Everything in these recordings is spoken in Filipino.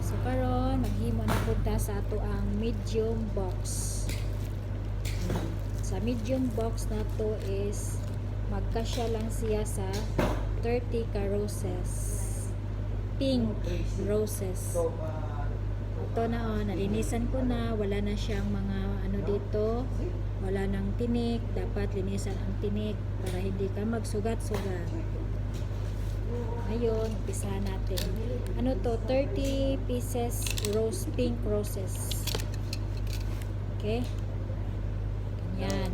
So karon maghimo na punta sa ato ang medium box. Sa medium box na to is magkasya lang siya sa 30 ka roses. Pink roses. Ito na nalinisan ko na, wala na siyang mga ano dito, wala nang tinik, dapat linisan ang tinik para hindi ka magsugat-sugat. Ngayon, umpisa natin. Ano to? 30 pieces pink roses. Okay? Ganyan.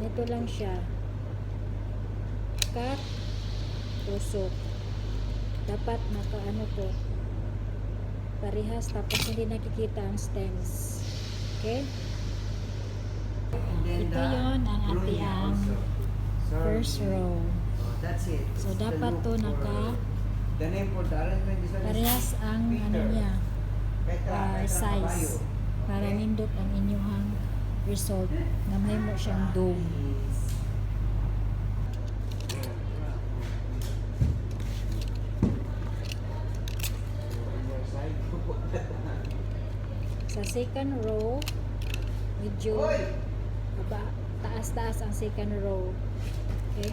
Ito lang siya. Cut, tusok. Dapat naka to. Parehas, tapos hindi nakikita ang stems. Okay? Ito yon ang ating first row. That's it. So dapat to naka The name for the arrangement is parehas ang ano niya size para nindot ang inyong result na mahimo siyang dome. Sa second row, medyo taas-taas ang second row. Okay?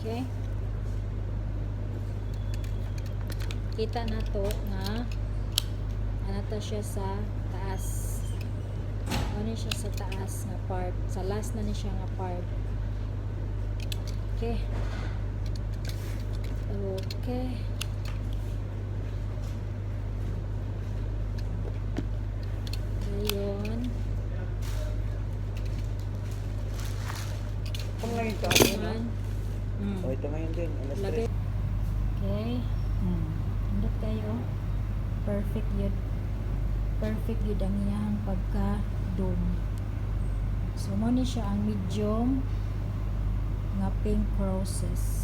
Okay? Kita na to nga ano to siya sa taas. Ano siya sa taas nga part. Sa last na ni siya nga part. Okay. Okay. Ayun. Kung ngayon ito, ano na? Ayan. Ito ngayon din. Alas Lagay. 3. Okay. Andot kayo. Perfect yun. Perfect yun ang iyang pagka-dome. So, mo ni siya ang medium nga pink roses.